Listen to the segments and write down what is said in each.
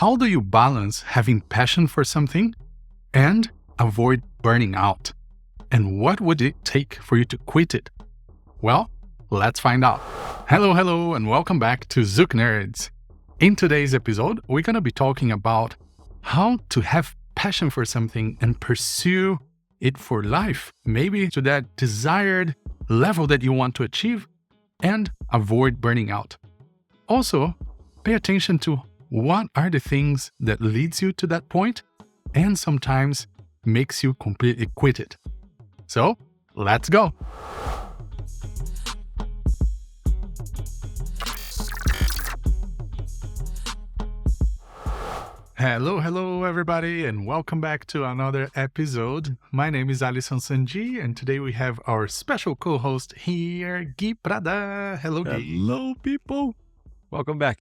How do you balance having passion for something and avoid burning out? And what would it take for you to quit it? Well, let's find out. Hello, and welcome back to ZoukNerds. In today's episode, we're going to be talking about how to have passion for something and pursue it for life, maybe to that desired level that you want to achieve, and avoid burning out. Also, pay attention to what are the things that leads you to that point and sometimes makes you completely quit it. So, let's go. Hello everybody, and welcome back to another episode. My name is Alisson Sanji, and today we have our special co-host here, Gui Prada. Hello, Gui. Hello, people. Welcome back.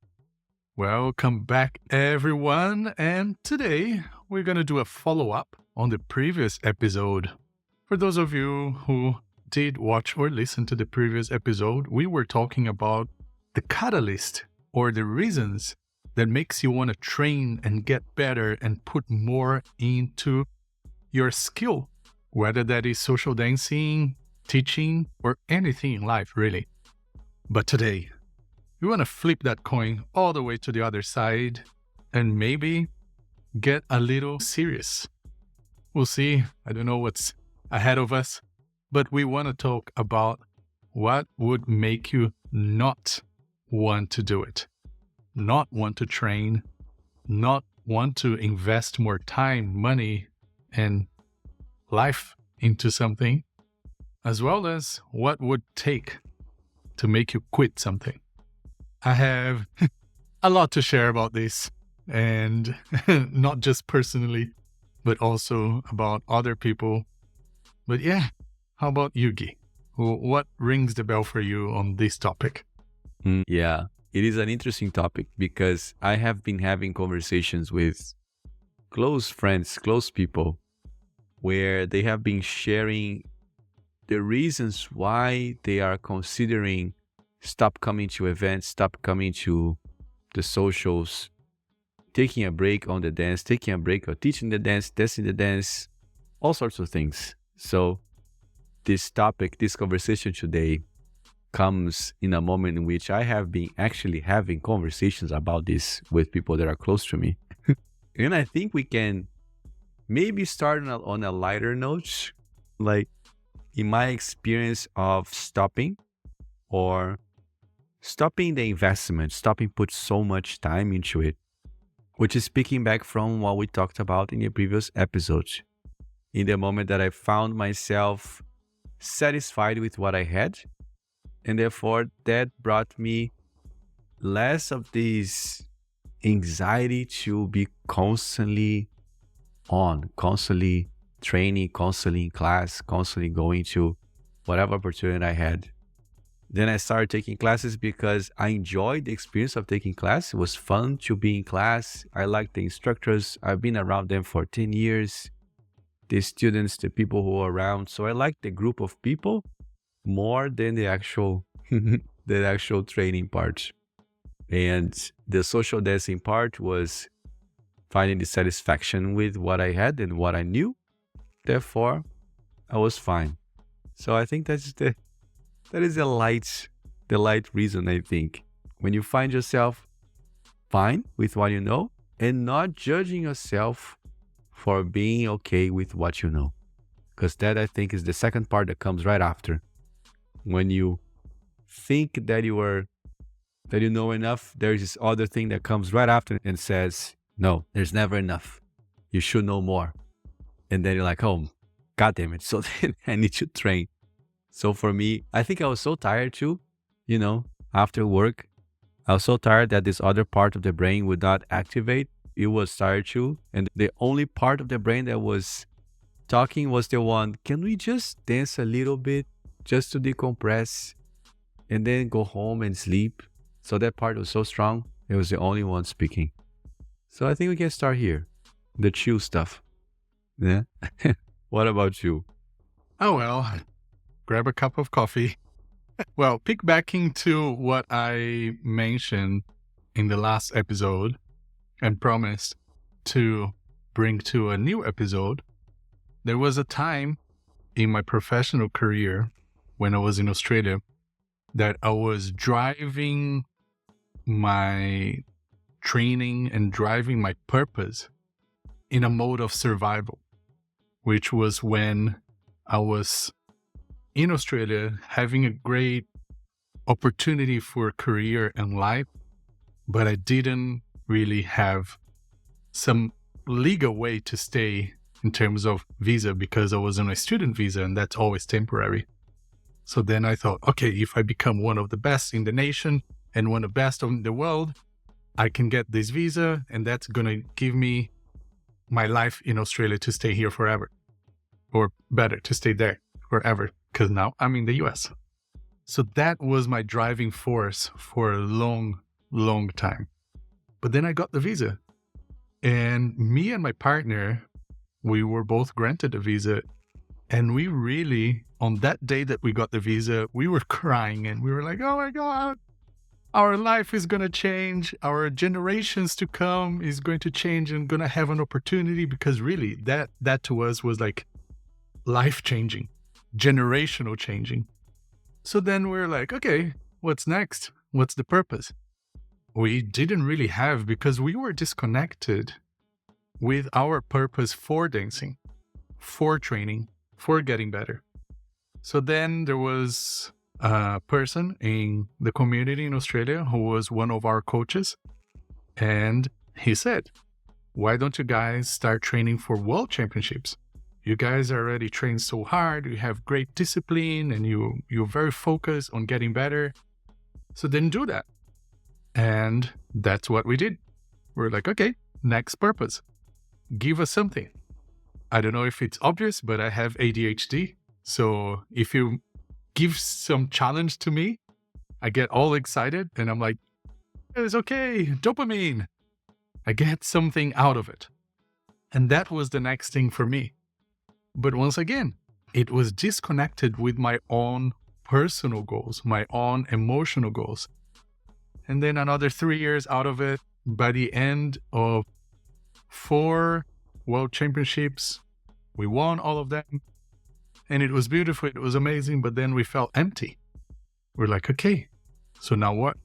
Welcome back, everyone. And today we're going to do a follow-up on the previous episode. For those of you who did watch or listen to the previous episode, we were talking about the catalyst or the reasons that makes you want to train and get better and put more into your skill, whether that is social dancing, teaching, or anything in life, really. But today, we want to flip that coin all the way to the other side and maybe get a little serious. We'll see. I don't know what's ahead of us, but we want to talk about what would make you not want to do it. Not want to train, not want to invest more time, money, and life into something, as well as what would take to make you quit something. I have a lot to share about this, and not just personally, but also about other people. But yeah, how about you, Gui? What rings the bell for you on this topic? Yeah. It is an interesting topic because I have been having conversations with close friends, close people, where they have been sharing the reasons why they are considering stop coming to events, stop coming to the socials, taking a break on the dance, taking a break or teaching the dance, testing the dance, all sorts of things. So this topic, this conversation today comes in a moment in which I have been actually having conversations about this with people that are close to me. And I think we can maybe start on a lighter note, like in my experience of stopping the investment, stopping put so much time into it, which is picking back from what we talked about in the previous episode. In the moment that I found myself satisfied with what I had, and therefore, that brought me less of this anxiety to be constantly on, constantly training, constantly in class, constantly going to whatever opportunity I had. Then I started taking classes because I enjoyed the experience of taking class. It was fun to be in class. I liked the instructors. I've been around them for 10 years. The students, the people who are around. So I liked the group of people more than the actual training part. And the social dancing part was finding the satisfaction with what I had and what I knew. Therefore, I was fine. So I think that is the light reason, I think. When you find yourself fine with what you know and not judging yourself for being okay with what you know. Because that, I think, is the second part that comes right after. When you think that you know enough, there's this other thing that comes right after and says, no, there's never enough. You should know more. And then you're like, oh, God damn it. So then I need to train. So for me, I think I was so tired too, after work. I was so tired that this other part of the brain would not activate. It was tired too. And the only part of the brain that was talking was the one, can we just dance a little bit? Just to decompress and then go home and sleep. So that part was so strong. It was the only one speaking. So I think we can start here. The chill stuff. Yeah. What about you? Oh, well, grab a cup of coffee. Well, piggybacking to what I mentioned in the last episode, and promised to bring to a new episode, there was a time in my professional career when I was in Australia that I was driving my training and driving my purpose in a mode of survival, which was when I was in Australia having a great opportunity for a career and life, but I didn't really have some legal way to stay in terms of visa because I was on a student visa and that's always temporary. So then I thought, okay, if I become one of the best in the nation and one of the best in the world, I can get this visa and that's going to give me my life in Australia to stay here forever, or better, to stay there forever, because now I'm in the US. So that was my driving force for a long, long time. But then I got the visa, and me and my partner, we were both granted a visa. And we really, on that day that we got the visa, we were crying and we were like, oh my God, our life is going to change. Our generations to come is going to change and going to have an opportunity, because really that to us was like life-changing, generational changing. So then we're like, okay, what's next? What's the purpose? We didn't really have, because we were disconnected with our purpose for dancing, for training, for getting better. So then there was a person in the community in Australia who was one of our coaches. And he said, why don't you guys start training for world championships? You guys already train so hard, you have great discipline, and you're very focused on getting better. So then do that. And that's what we did. We're like, okay, next purpose. Give us something. I don't know if it's obvious, but I have ADHD. So if you give some challenge to me, I get all excited and I'm like, it's okay, dopamine. I get something out of it. And that was the next thing for me. But once again, it was disconnected with my own personal goals, my own emotional goals. And then another 3 years out of it, by the end of 4 world championships, we won all of them. And it was beautiful, it was amazing, but then we felt empty. We're like, okay, so now what?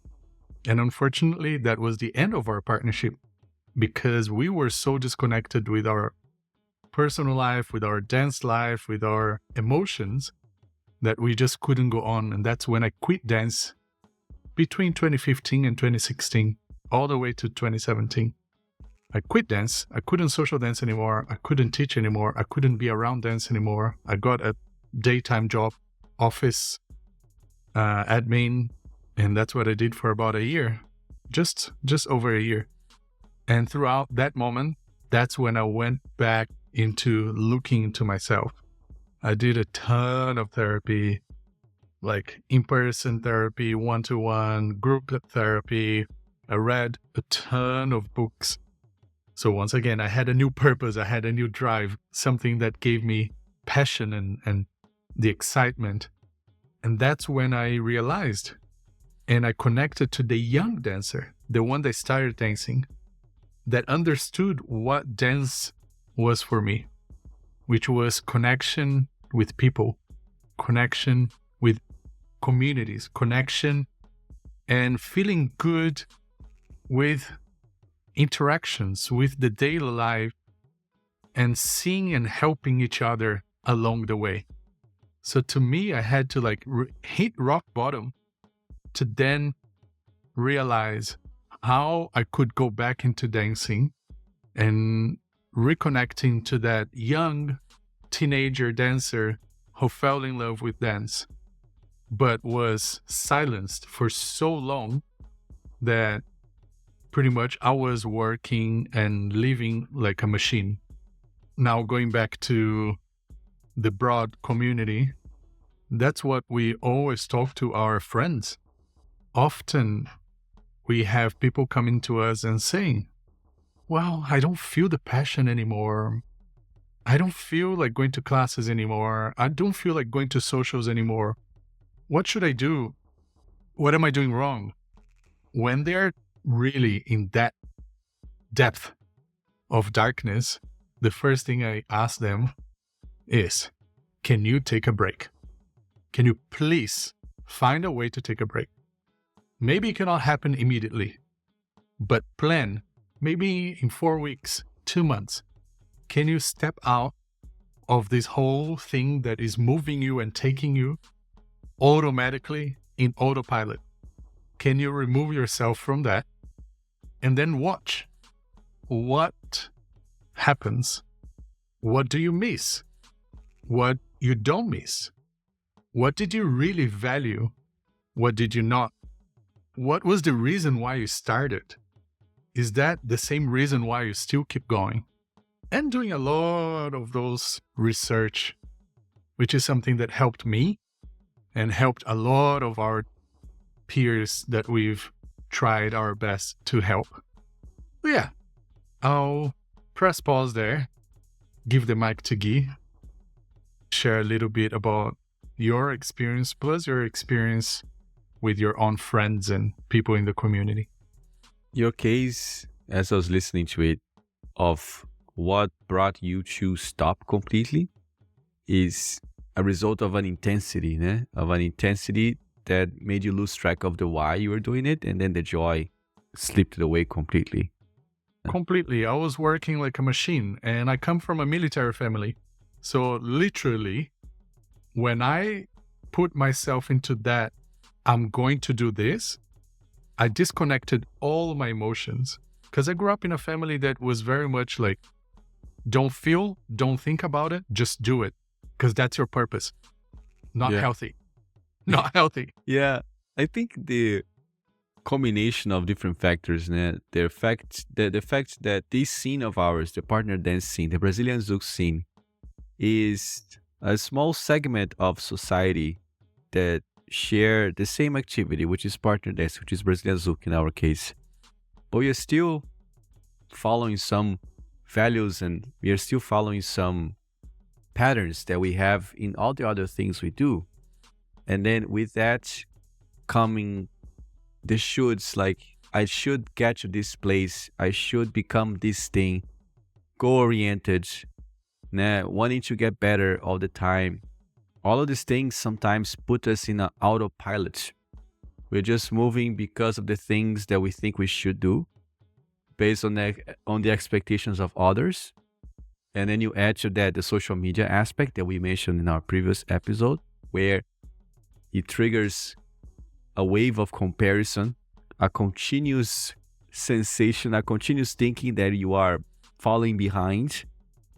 And unfortunately, that was the end of our partnership, because we were so disconnected with our personal life, with our dance life, with our emotions, that we just couldn't go on. And that's when I quit dance between 2015 and 2016, all the way to 2017. I quit dance. I couldn't social dance anymore. I couldn't teach anymore. I couldn't be around dance anymore. I got a daytime job, office admin, and that's what I did for about a year, just over a year. And throughout that moment, that's when I went back into looking into myself. I did a ton of therapy, like in-person therapy, one-to-one, group therapy. I read a ton of books. So once again, I had a new purpose, I had a new drive, something that gave me passion and the excitement. And that's when I realized, and I connected to the young dancer, the one that started dancing, that understood what dance was for me, which was connection with people, connection with communities, connection and feeling good with interactions, with the daily life, and seeing and helping each other along the way. So to me, I had to hit rock bottom to then realize how I could go back into dancing and reconnecting to that young teenager dancer who fell in love with dance, but was silenced for so long that pretty much I was working and living like a machine. Now going back to the broad community, that's what we always talk to our friends. Often we have people coming to us and saying, well, I don't feel the passion anymore. I don't feel like going to classes anymore. I don't feel like going to socials anymore. What should I do? What am I doing wrong? When they're really in that depth of darkness, the first thing I ask them is, can you take a break? Can you please find a way to take a break? Maybe it cannot happen immediately, but plan, maybe in 4 weeks, 2 months. Can you step out of this whole thing that is moving you and taking you automatically in autopilot? Can you remove yourself from that and then watch what happens? What do you miss? What you don't miss? What did you really value? What did you not? What was the reason why you started? Is that the same reason why you still keep going? And doing a lot of those research, which is something that helped me and helped a lot of our peers that we've tried our best to help. But yeah, I'll press pause there, give the mic to Guy, share a little bit about your experience plus your experience with your own friends and people in the community. Your case, as I was listening to it, of what brought you to stop completely is a result of an intensity, that made you lose track of the why you were doing it, and then the joy slipped away completely. Completely. I was working like a machine, and I come from a military family. So literally, when I put myself into that, I'm going to do this, I disconnected all my emotions. Because I grew up in a family that was very much like, don't feel, don't think about it, just do it. Because that's your purpose. Not healthy. Not healthy. Yeah. I think the combination of different factors, the fact that this scene of ours, the partner dance scene, the Brazilian Zouk scene, is a small segment of society that share the same activity, which is partner dance, which is Brazilian Zouk in our case. But we are still following some values, and we are still following some patterns that we have in all the other things we do. And then with that coming the shoulds, like, I should get to this place, I should become this thing, goal-oriented, wanting to get better all the time. All of these things sometimes put us in an autopilot. We're just moving because of the things that we think we should do, based on the expectations of others. And then you add to that the social media aspect that we mentioned in our previous episode, where it triggers a wave of comparison, a continuous sensation, a continuous thinking that you are falling behind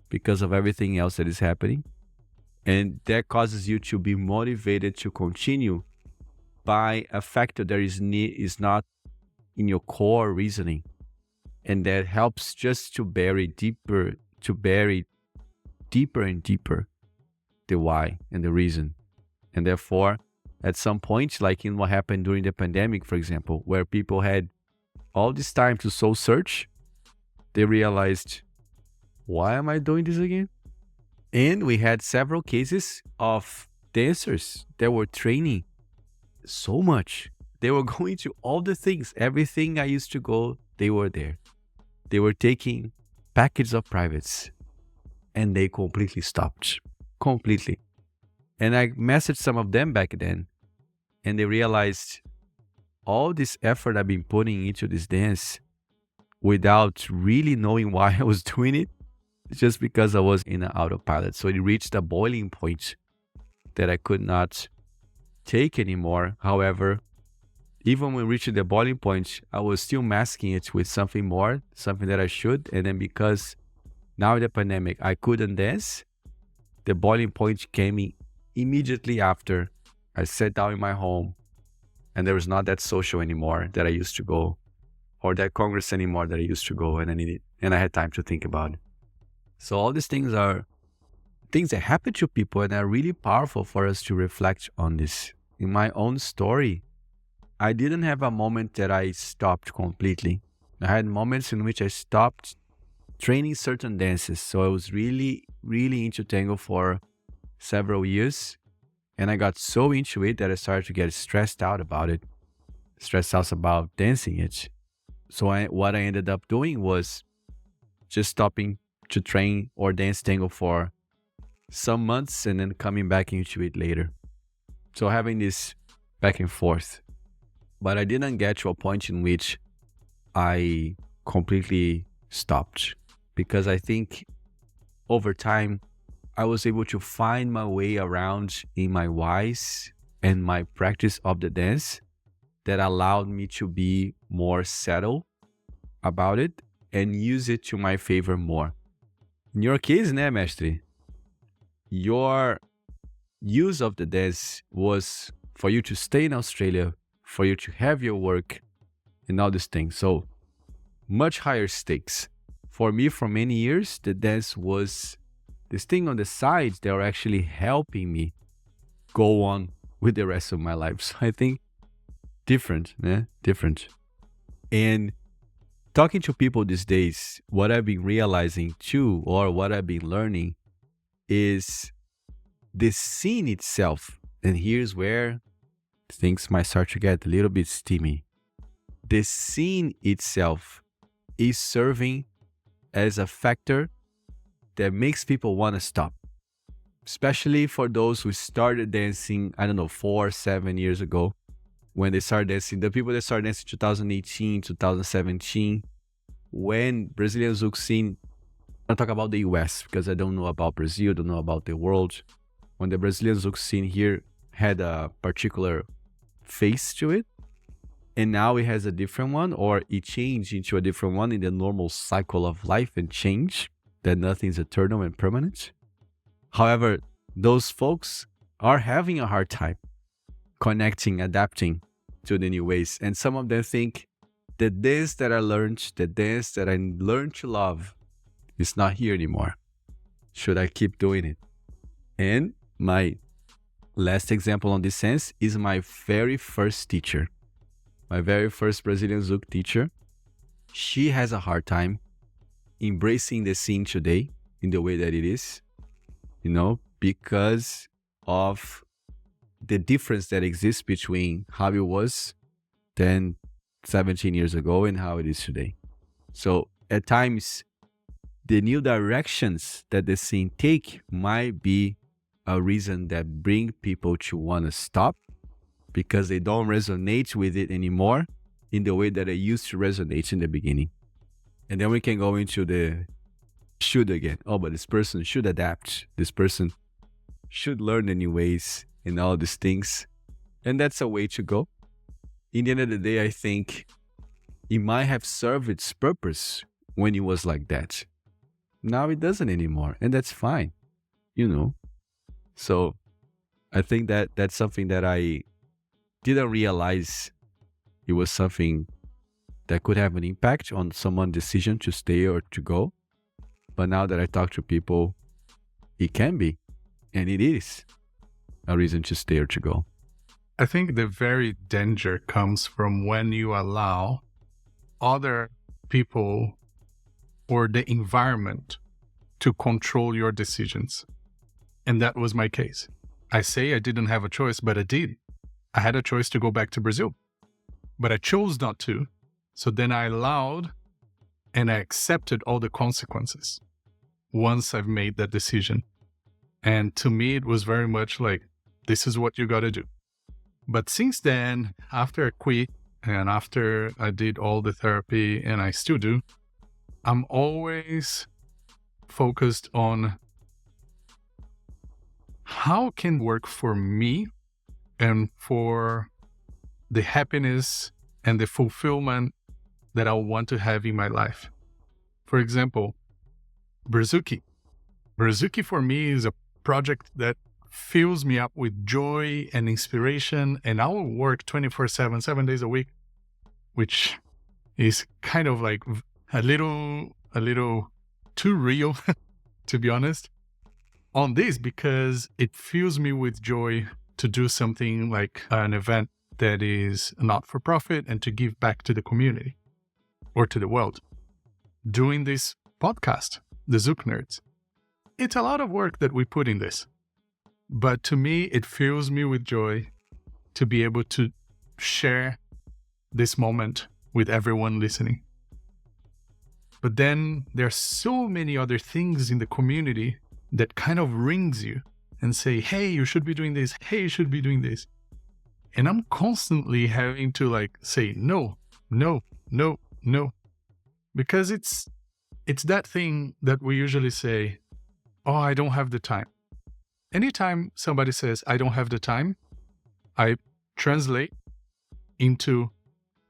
because of everything else that is happening. And that causes you to be motivated to continue by a factor that is not in your core reasoning. And that helps just to bury deeper and deeper the why and the reason. And therefore, at some point, like in what happened during the pandemic, for example, where people had all this time to soul search, they realized, why am I doing this again? And we had several cases of dancers that were training so much. They were going to all the things. Everything I used to go, they were there. They were taking packets of privates, and they completely stopped. Completely. And I messaged some of them back then, and they realized all this effort I've been putting into this dance without really knowing why I was doing it, just because I was in an autopilot. So it reached a boiling point that I could not take anymore. However, even when reaching the boiling point, I was still masking it with something more, something that I should. And then because now in the pandemic, I couldn't dance, the boiling point came in immediately after I sat down in my home, and there was not that social anymore that I used to go, or that congress anymore that I used to go, and I had time to think about it. So all these things are things that happen to people and are really powerful for us to reflect on this. In my own story, I didn't have a moment that I stopped completely. I had moments in which I stopped training certain dances. So I was really, really into tango for several years. And I got so into it that I started to get stressed out about it. Stressed out about dancing it. So what I ended up doing was just stopping to train or dance tango for some months and then coming back into it later. So having this back and forth. But I didn't get to a point in which I completely stopped, because I think over time I was able to find my way around in my whys and my practice of the dance that allowed me to be more settled about it and use it to my favor more. In your case, né, mestre? Your use of the dance was for you to stay in Australia, for you to have your work and all these things. So much higher stakes. For me, for many years, the dance was this thing on the side that were actually helping me go on with the rest of my life. So I think different, né? Different. And talking to people these days, what I've been realizing too, or what I've been learning, is the scene itself. And here's where things might start to get a little bit steamy. The scene itself is serving as a factor that makes people want to stop. Especially for those who started dancing, 4, 7 years ago, when they started dancing, the people that started dancing 2018, 2017, when Brazilian Zouk scene, I talk about the US because I don't know about Brazil, don't know about the world. When the Brazilian Zouk scene here had a particular face to it, and now it has a different one, or it changed into a different one in the normal cycle of life and change, that nothing's eternal and permanent. However, those folks are having a hard time connecting, adapting to the new ways. And some of them think the dance that I learned, the dance that I learned to love, is not here anymore. Should I keep doing it? And my last example on this sense is my very first teacher. My very first Brazilian Zouk teacher. She has a hard time embracing the scene today in the way that it is, because of the difference that exists between how it was 10, 17 years ago and how it is today. So at times, the new directions that the scene take might be a reason that bring people to want to stop, because they don't resonate with it anymore in the way that it used to resonate in the beginning. And then we can go into the should again. Oh, but this person should adapt. This person should learn the new ways and all these things. And that's a way to go. In the end of the day, I think it might have served its purpose when it was like that. Now it doesn't anymore. And that's fine, So I think that that's something that I didn't realize it was something that could have an impact on someone's decision to stay or to go. But now that I talk to people, it can be, and it is a reason to stay or to go. I think the very danger comes from when you allow other people or the environment to control your decisions. And that was my case. I say I didn't have a choice, but I did. I had a choice to go back to Brazil, but I chose not to. So then I allowed and I accepted all the consequences once I've made that decision. And to me, it was very much like, this is what you got to do. But since then, after I quit and after I did all the therapy, and I still do, I'm always focused on how can work for me and for the happiness and the fulfillment that I want to have in my life. For example, Brazuki. Brazuki for me is a project that fills me up with joy and inspiration, and I will work 24/7, 7 days a week, which is kind of like a little too real, to be honest, on this, because it fills me with joy to do something like an event that is not for profit and to give back to the community or to the world. Doing this podcast, the ZoukNerds, it's a lot of work that we put in this. But to me, it fills me with joy to be able to share this moment with everyone listening. But then there's so many other things in the community that kind of rings you and say, hey, you should be doing this. Hey, you should be doing this. And I'm constantly having to like say, no, no, no, no. Because it's that thing that we usually say, oh, I don't have the time. Anytime somebody says, I don't have the time, I translate into,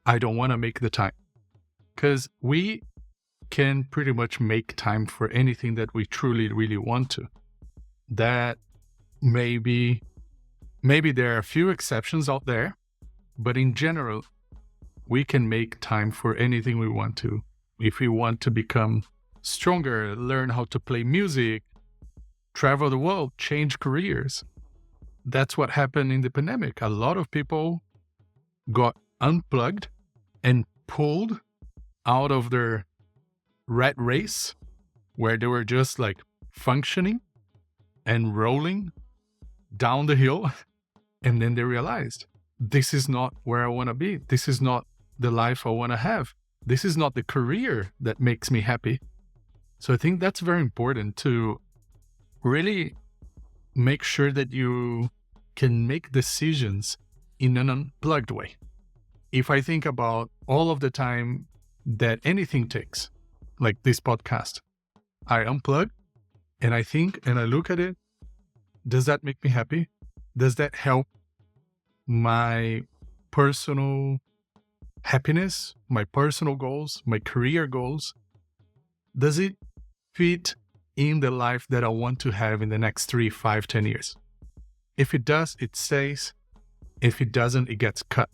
I don't want to make the time. Because we can pretty much make time for anything that we truly, really want to. That maybe there are a few exceptions out there, but in general, we can make time for anything we want to. If we want to become stronger, learn how to play music, travel the world, change careers. That's what happened in the pandemic. A lot of people got unplugged and pulled out of their rat race where they were just like functioning and rolling down the hill. And then they realized, this is not where I want to be. This is not the life I want to have. This is not the career that makes me happy. So I think that's very important to really make sure that you can make decisions in an unplugged way. If I think about all of the time that anything takes, like this podcast, I unplug and I think and I look at it. Does that make me happy? Does that help my personal happiness, my personal goals, my career goals? Does it fit in the life that I want to have in the next 3, 5, 10 years? If it does, it stays. If it doesn't, it gets cut.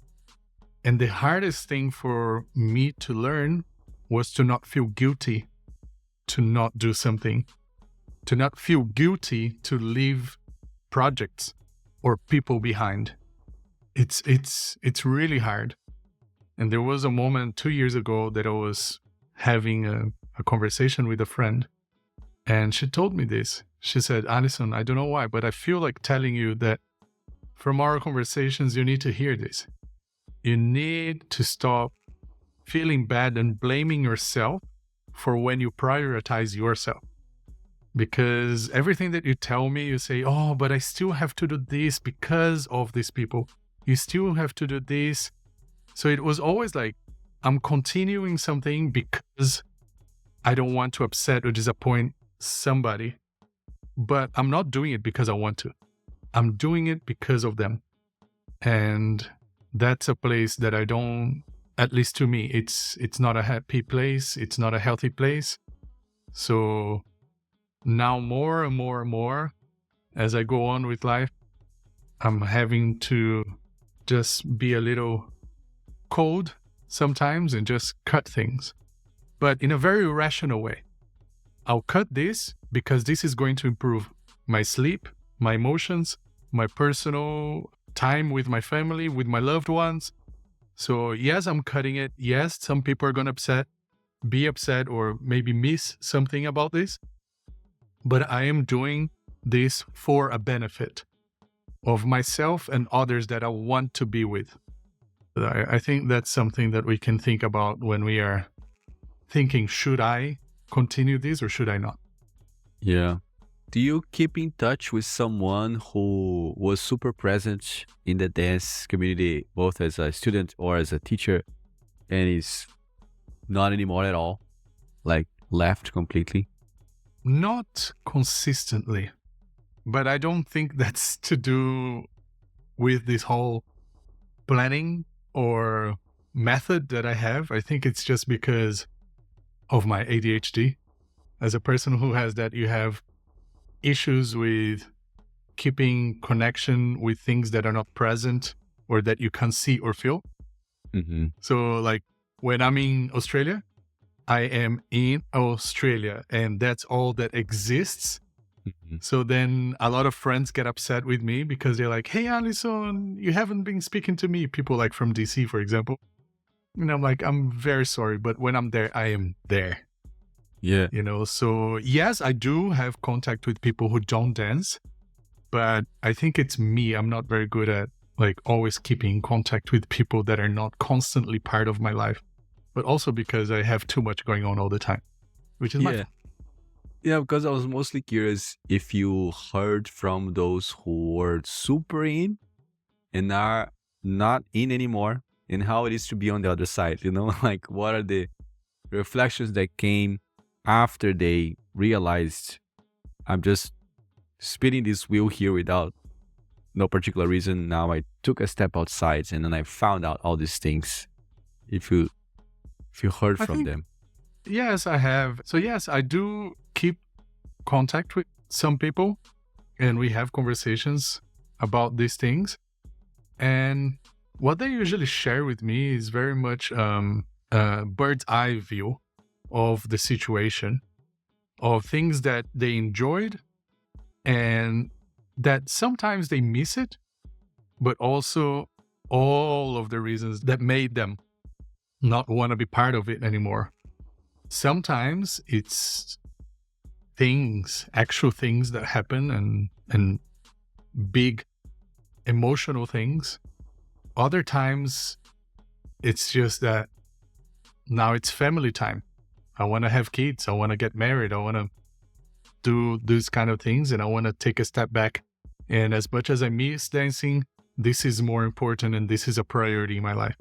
And the hardest thing for me to learn was to not feel guilty to not do something, to not feel guilty to leave projects or people behind. It's really hard. And there was a moment 2 years ago that I was having a conversation with a friend, and she told me this. She said, Alisson, I don't know why, but I feel like telling you that from our conversations, you need to hear this. You need to stop feeling bad and blaming yourself for when you prioritize yourself. Because everything that you tell me, you say, oh, but I still have to do this because of these people. You still have to do this. So it was always like, I'm continuing something because I don't want to upset or disappoint somebody. But I'm not doing it because I want to. I'm doing it because of them. And that's a place that I don't, at least to me, it's not a happy place. It's not a healthy place. So now more and more and more, as I go on with life, I'm having to just be a little cold sometimes and just cut things. But in a very rational way. I'll cut this because this is going to improve my sleep, my emotions, my personal time with my family, with my loved ones. So yes, I'm cutting it. Yes, some people are going to be upset or maybe miss something about this. But I am doing this for a benefit of myself and others that I want to be with. I think that's something that we can think about when we are thinking, should I continue this or should I not? Yeah. Do you keep in touch with someone who was super present in the dance community, both as a student or as a teacher, and is not anymore at all? Like left completely? Not consistently. But I don't think that's to do with this whole planning or method that I have. I think it's just because of my ADHD. As a person who has that, you have issues with keeping connection with things that are not present or that you can't see or feel. Mm-hmm. So like when I'm in Australia, I am in Australia and that's all that exists. Mm-hmm. So then a lot of friends get upset with me because they're like, hey, Alisson, you haven't been speaking to me. People like from DC, for example. And I'm like, I'm very sorry, but when I'm there, I am there. Yeah. So yes, I do have contact with people who don't dance, but I think it's me. I'm not very good at like always keeping contact with people that are not constantly part of my life. but also because I have too much going on all the time, which is my Yeah. fault. Yeah, because I was mostly curious if you heard from those who were super in and are not in anymore, and how it is to be on the other side, like what are the reflections that came after they realized I'm just spinning this wheel here without no particular reason. Now I took a step outside and then I found out all these things. If you heard I from think, them. yes, I have. So, yes, I do keep contact with some people and we have conversations about these things. And what they usually share with me is very much a bird's eye view of the situation, of things that they enjoyed and that sometimes they miss it, but also all of the reasons that made them not want to be part of it anymore. Sometimes it's things, actual things that happen and big emotional things. Other times it's just that now it's family time. I want to have kids. I want to get married. I want to do these kind of things and I want to take a step back. And as much as I miss dancing, this is more important and this is a priority in my life.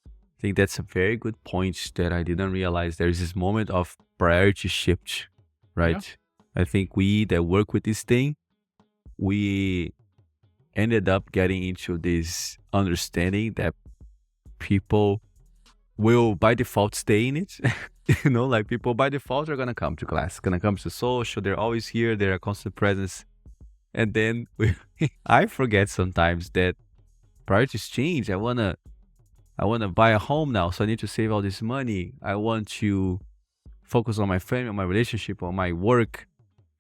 I think that's a very good point that I didn't realize. There's this moment of priority shift, right? Yeah. I think we that work with this thing, we ended up getting into this understanding that people will by default stay in it. Like people by default are going to come to class, going to come to social. They're always here. They're a constant presence. And then I forget sometimes that priorities change. I want to buy a home now, so I need to save all this money. I want to focus on my family, on my relationship, on my work,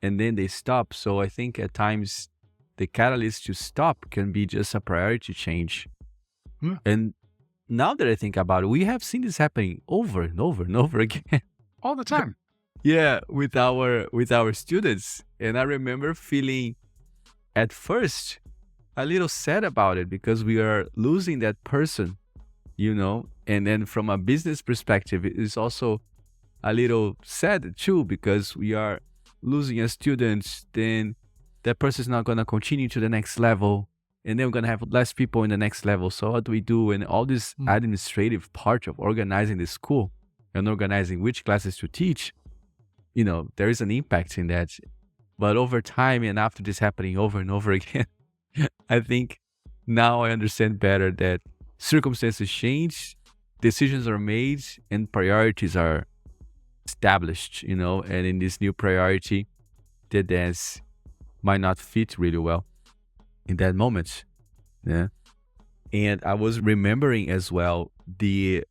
and then they stop. So I think at times the catalyst to stop can be just a priority change. Yeah. And now that I think about it, we have seen this happening over and over and over again. All the time. Yeah, with our students. And I remember feeling at first a little sad about it because we are losing that person, and then from a business perspective, it is also a little sad too because we are losing a student, then that person is not going to continue to the next level, and then we're going to have less people in the next level. So what do we do? And all this administrative part of organizing the school and organizing which classes to teach, there is an impact in that. But over time, and after this happening over and over again, I think now I understand better that circumstances change, decisions are made, and priorities are established, and in this new priority, the dance might not fit really well in that moment. Yeah. And I was remembering as well the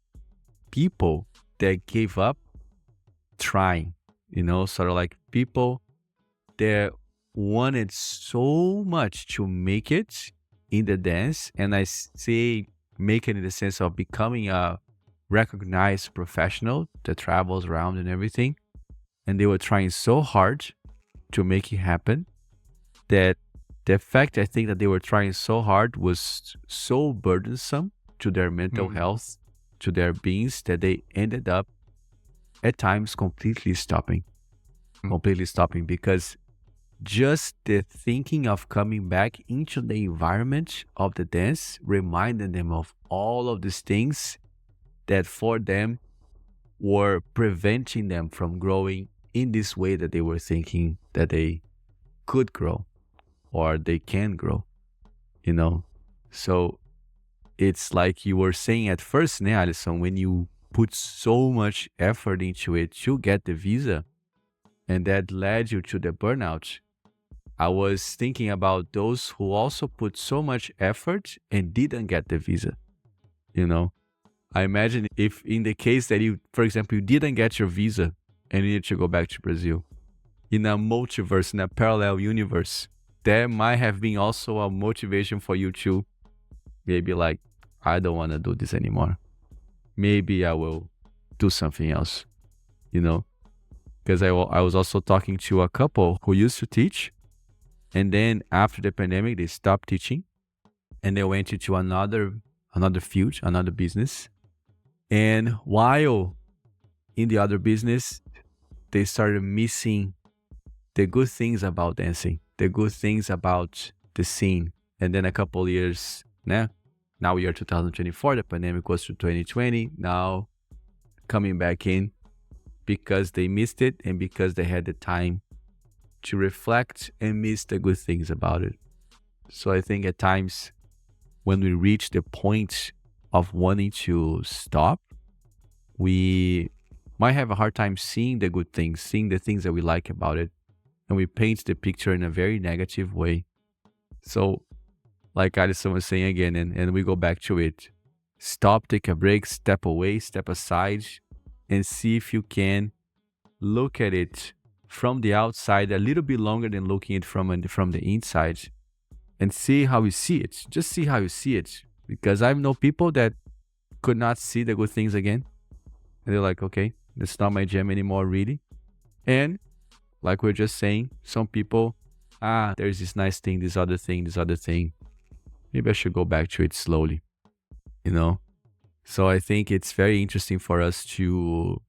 people that gave up trying, sort of like people that wanted so much to make it in the dance. And I say make it in the sense of becoming a recognized professional that travels around and everything. And they were trying so hard to make it happen that the fact I think that they were trying so hard was so burdensome to their mental health, to their beings, that they ended up at times completely stopping because just the thinking of coming back into the environment of the dance reminded them of all of these things that for them were preventing them from growing in this way that they were thinking that they could grow or they can grow, So it's like you were saying at first, Alisson, when you put so much effort into it to get the visa and that led you to the burnout, I was thinking about those who also put so much effort and didn't get the visa, I imagine if in the case that you, for example, you didn't get your visa and you need to go back to Brazil, in a multiverse, in a parallel universe, there might have been also a motivation for you to maybe like, I don't want to do this anymore. Maybe I will do something else, because I was also talking to a couple who used to teach. And then after the pandemic, they stopped teaching and they went into another field, another business. And while in the other business, they started missing the good things about dancing, the good things about the scene. And then a couple years, now we are 2024, the pandemic was to 2020, now coming back in because they missed it and because they had the time to reflect and miss the good things about it. So I think at times when we reach the point of wanting to stop, we might have a hard time seeing the good things, seeing the things that we like about it. And we paint the picture in a very negative way. So like Alisson was saying again, and we go back to it. Stop, take a break, step away, step aside, and see if you can look at it from the outside a little bit longer than looking at it from the inside, and see how you see it. Just see how you see it. Because I know people that could not see the good things again. And they're like, okay, that's not my jam anymore, really. And like we're just saying, some people, there's this nice thing, this other thing. Maybe I should go back to it slowly, So I think it's very interesting for us to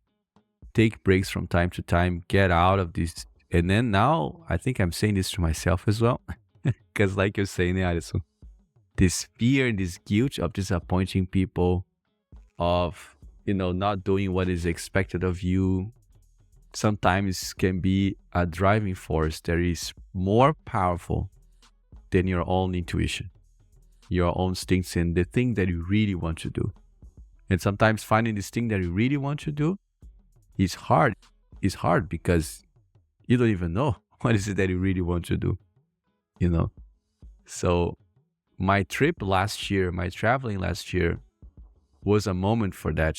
take breaks from time to time, get out of this. And then now, I think I'm saying this to myself as well. Because like you're saying, Alisson, this fear, this guilt of disappointing people, of, not doing what is expected of you, sometimes can be a driving force that is more powerful than your own intuition, your own instincts, and the thing that you really want to do. And sometimes finding this thing that you really want to do is hard. It's hard because you don't even know what is it that you really want to do, So my traveling last year was a moment for that.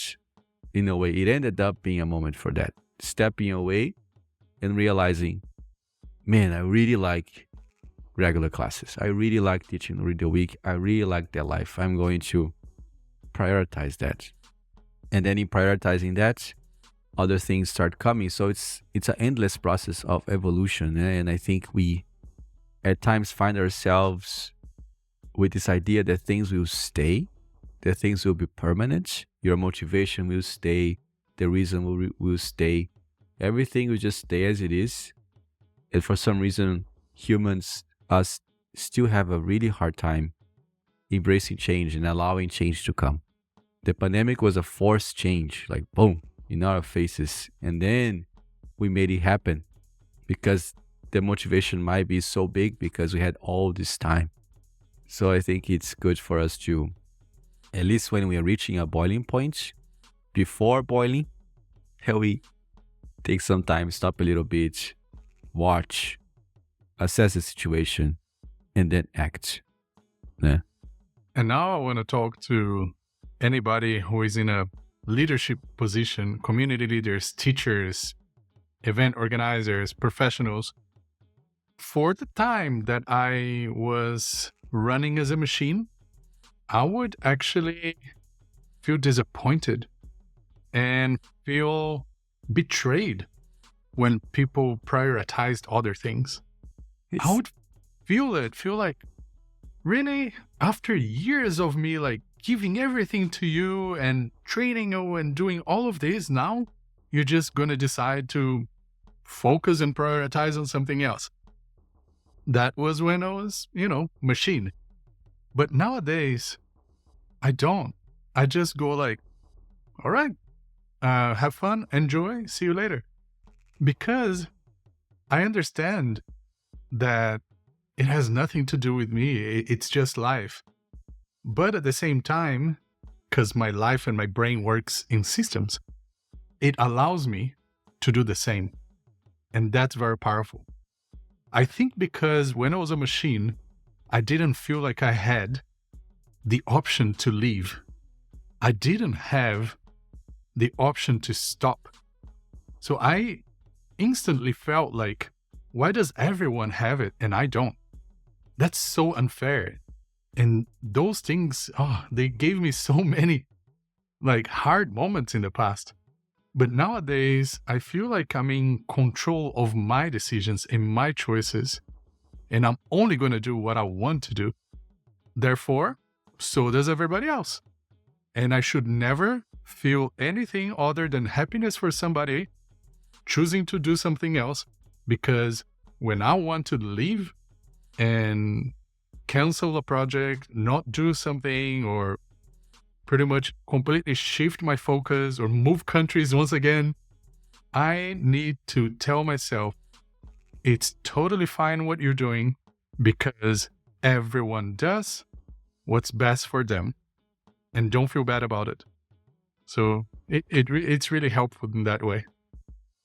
In a way, it ended up being a moment for that. Stepping away and realizing, man, I really like regular classes. I really like teaching during the week. I really like that life. I'm going to prioritize that. And then in prioritizing that, other things start coming. So it's an endless process of evolution. And I think we at times find ourselves with this idea that things will stay, that things will be permanent. Your motivation will stay. The reason will stay. Everything will just stay as it is. And for some reason, humans, us, still have a really hard time embracing change and allowing change to come. The pandemic was a forced change, like boom, in our faces. And then we made it happen because the motivation might be so big because we had all this time. So I think it's good for us to, at least when we are reaching a boiling point, before boiling, we take some time, stop a little bit, watch, assess the situation, and then act. Yeah. And now I want to talk to anybody who is in a leadership position, community leaders, teachers, event organizers, professionals. For the time that I was running as a machine, I would actually feel disappointed and feel betrayed when people prioritized other things. I would feel like, really? After years of me like giving everything to you and training you and doing all of this, now you're just going to decide to focus and prioritize on something else. That was when I was, machine. But nowadays, I don't. I just go like, all right, have fun, enjoy, see you later. Because I understand that it has nothing to do with me. It's just life. But at the same time, because my life and my brain works in systems, it allows me to do the same. And that's very powerful. I think because when I was a machine, I didn't feel like I had the option to leave. I didn't have the option to stop. So I instantly felt like, why does everyone have it and I don't? That's so unfair. And those things, they gave me so many like hard moments in the past. But nowadays, I feel like I'm in control of my decisions and my choices. And I'm only going to do what I want to do. Therefore, so does everybody else. And I should never feel anything other than happiness for somebody, choosing to do something else, because when I want to leave and cancel a project, not do something, or pretty much completely shift my focus or move countries once again, I need to tell myself it's totally fine what you're doing because everyone does what's best for them, and don't feel bad about it. So it's really helpful in that way.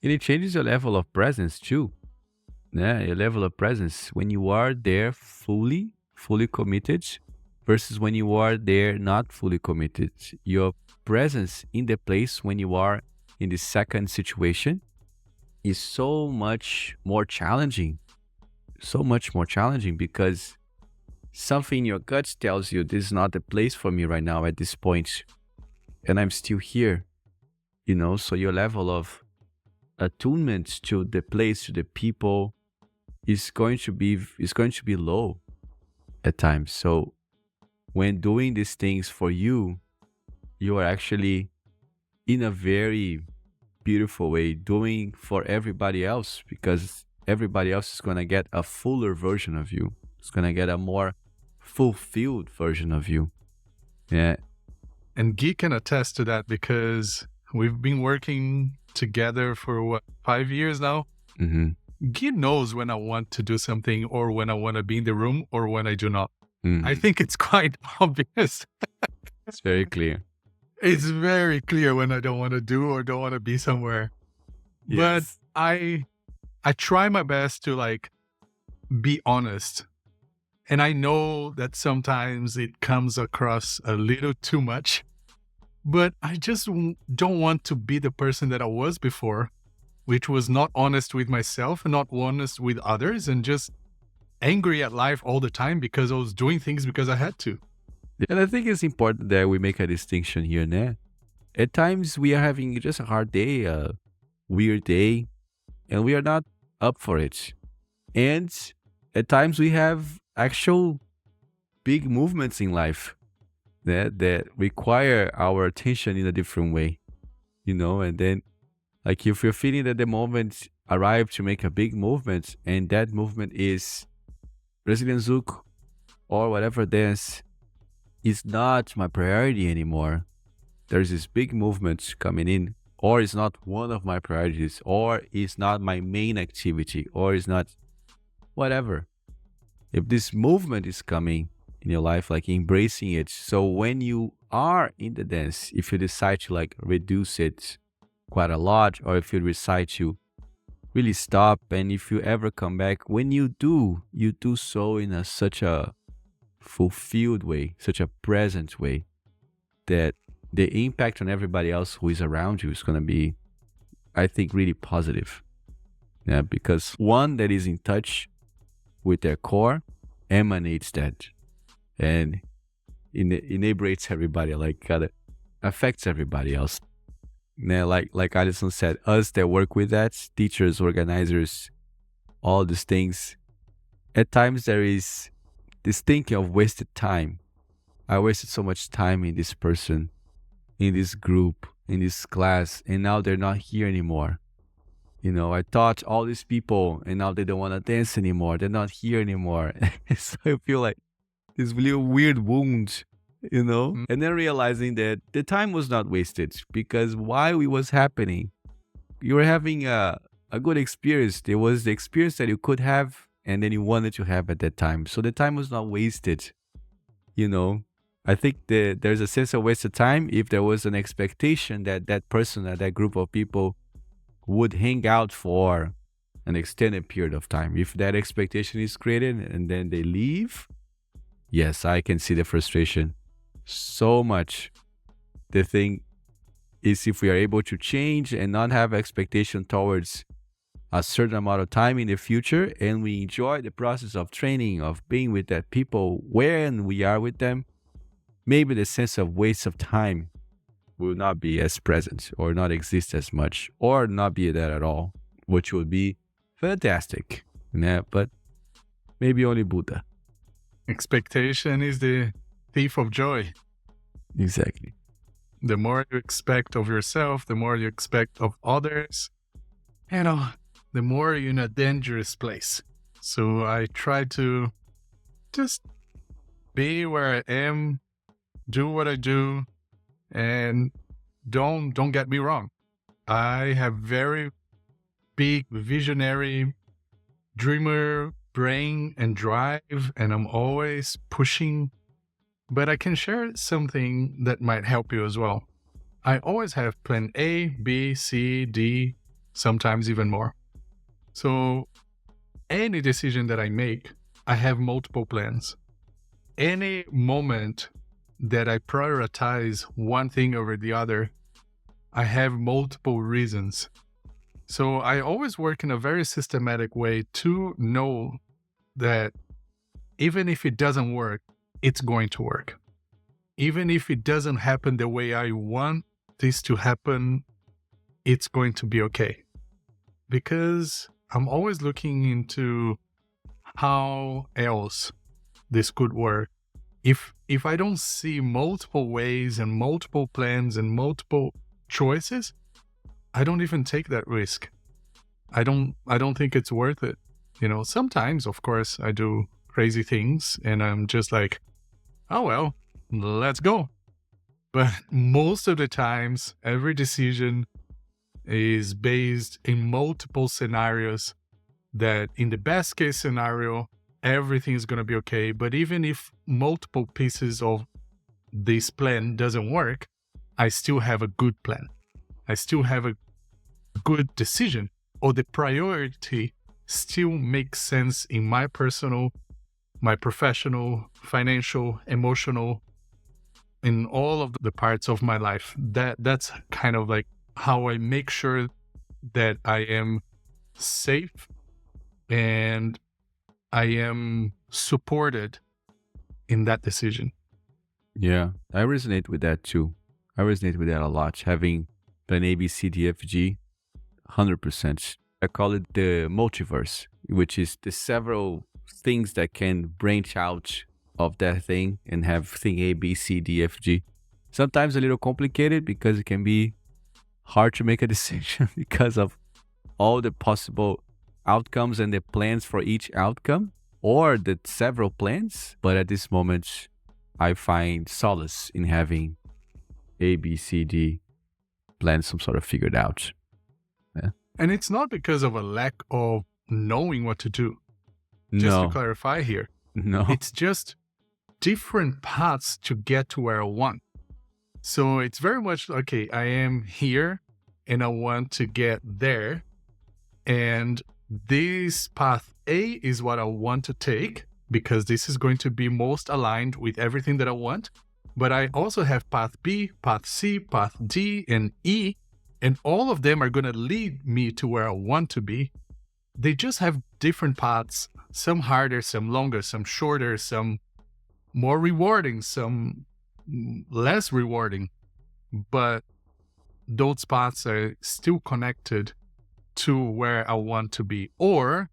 And it changes your level of presence too. Yeah, your level of presence when you are there fully committed versus when you are there not fully committed. Your presence in the place when you are in the second situation is so much more challenging. So much more challenging because something in your gut tells you this is not the place for me right now at this point, and I'm still here. So your level of attunement to the place, to the people, is going to be low at times. So when doing these things for you, you are actually in a very beautiful way doing for everybody else, because everybody else is going to get a fuller version of you. It's going to get a more fulfilled version of you. Yeah. And Guy can attest to that because we've been working together for 5 years now. Mm-hmm. Guy knows when I want to do something or when I want to be in the room or when I do not. Mm-hmm. I think it's quite obvious. It's very clear. It's very clear when I don't want to do or don't want to be somewhere. Yes. But I try my best to be honest. And I know that sometimes it comes across a little too much, but I just don't want to be the person that I was before, which was not honest with myself and not honest with others and just angry at life all the time because I was doing things because I had to. And I think it's important that we make a distinction here, né? At times we are having just a hard day, a weird day, and we are not up for it. And at times we have actual big movements in life that require our attention in a different way, and then if you're feeling that the moment arrived to make a big movement, and that movement is Brazilian Zouk or whatever dance, is not my priority anymore. There's this big movement coming in, or it's not one of my priorities, or it's not my main activity, or it's not whatever. If this movement is coming in your life, embracing it. So when you are in the dance, if you decide to reduce it quite a lot, or if you decide to really stop, and if you ever come back, when you do so in such a fulfilled way, such a present way, that the impact on everybody else who is around you is going to be, I think, really positive. Yeah, because one that is in touch with their core emanates that and inebriates everybody, affects everybody else. Now, like Alisson said, us that work with that, teachers, organizers, all these things, at times there is this thinking of wasted time. I wasted so much time in this person, in this group, in this class, and now they're not here anymore. I taught all these people, and now they don't want to dance anymore. They're not here anymore. So I feel like this little weird wound, Mm. And then realizing that the time was not wasted, because while it was happening, you were having a good experience. There was the experience that you could have and then you wanted to have at that time. So the time was not wasted, I think there's a sense of wasted time if there was an expectation that that person or that group of people would hang out for an extended period of time. If that expectation is created and then they leave, yes, I can see the frustration so much. The thing is, if we are able to change and not have expectation towards a certain amount of time in the future, and we enjoy the process of training, of being with that people when we are with them, maybe the sense of waste of time will not be as present or not exist as much or not be there at all, which would be fantastic. Yeah, but maybe only Buddha. Expectation is the thief of joy. Exactly. The more you expect of yourself, the more you expect of others, the more you're in a dangerous place. So I try to just be where I am, do what I do, and don't get me wrong. I have very big visionary dreamer brain and drive, and I'm always pushing. But I can share something that might help you as well. I always have plan A, B, C, D, sometimes even more. So any decision that I make, I have multiple plans. Any moment that I prioritize one thing over the other, I have multiple reasons. So I always work in a very systematic way to know that even if it doesn't work, it's going to work. Even if it doesn't happen the way I want this to happen, it's going to be okay. Because I'm always looking into how else this could work. If I don't see multiple ways and multiple plans and multiple choices, I don't even take that risk. I don't think it's worth it. Sometimes, of course, I do crazy things and I'm just like, oh well, let's go. But most of the times, every decision is based in multiple scenarios that in the best case scenario, everything is going to be okay. But even if multiple pieces of this plan doesn't work, I still have a good plan. I still have a good decision, or the priority still makes sense in my personal, my professional, financial, emotional, in all of the parts of my life. That's kind of like how I make sure that I am safe and I am supported in that decision. Yeah, I resonate with that too. I resonate with that a lot. Having plan A, B, C, D, F, G, 100%. I call it the multiverse, which is the several things that can branch out of that thing and have thing A, B, C, D, F, G. Sometimes a little complicated because it can be hard to make a decision because of all the possible outcomes and the plans for each outcome or the several plans. But at this moment, I find solace in having A, B, C, D plans some sort of figured out. Yeah. And it's not because of a lack of knowing what to do. Just to clarify here. No. It's just different paths to get to where I want. So it's very much, okay, I am here and I want to get there. And this path A is what I want to take because this is going to be most aligned with everything that I want. But I also have path B, path C, path D, and E, and all of them are going to lead me to where I want to be. They just have different paths, some harder, some longer, some shorter, some more rewarding, some less rewarding. But those paths are still connected to where I want to be, or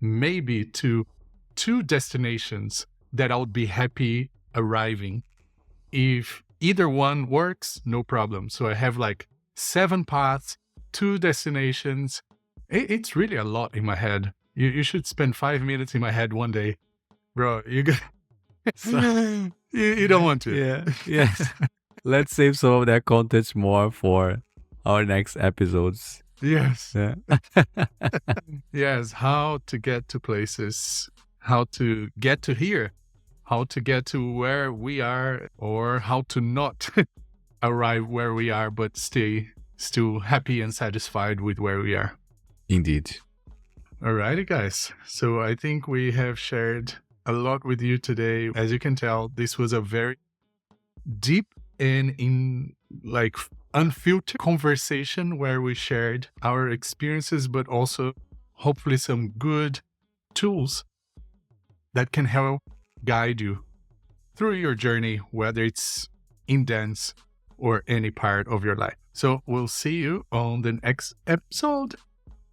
maybe to two destinations that I would be happy arriving. If either one works, no problem. So I have like 7 paths, 2 destinations. It's really a lot in my head. You should spend 5 minutes in my head one day. Bro, you don't want to. Yeah. Yes. Let's save some of that content more for our next episodes. Yes. Yeah. Yes. How to get to places, how to get to here, how to get to where we are, or how to not arrive where we are, but stay still happy and satisfied with where we are. Indeed. Alrighty, guys. So I think we have shared a lot with you today. As you can tell, this was a very deep and unfiltered conversation where we shared our experiences, but also hopefully some good tools that can help guide you through your journey, whether it's in dance or any part of your life. So we'll see you on the next episode.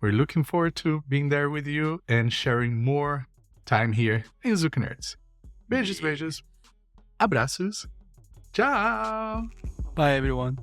We're looking forward to being there with you and sharing more time here in ZoukNerds. Beijos, beijos. Abraços. Tchau. Bye, everyone.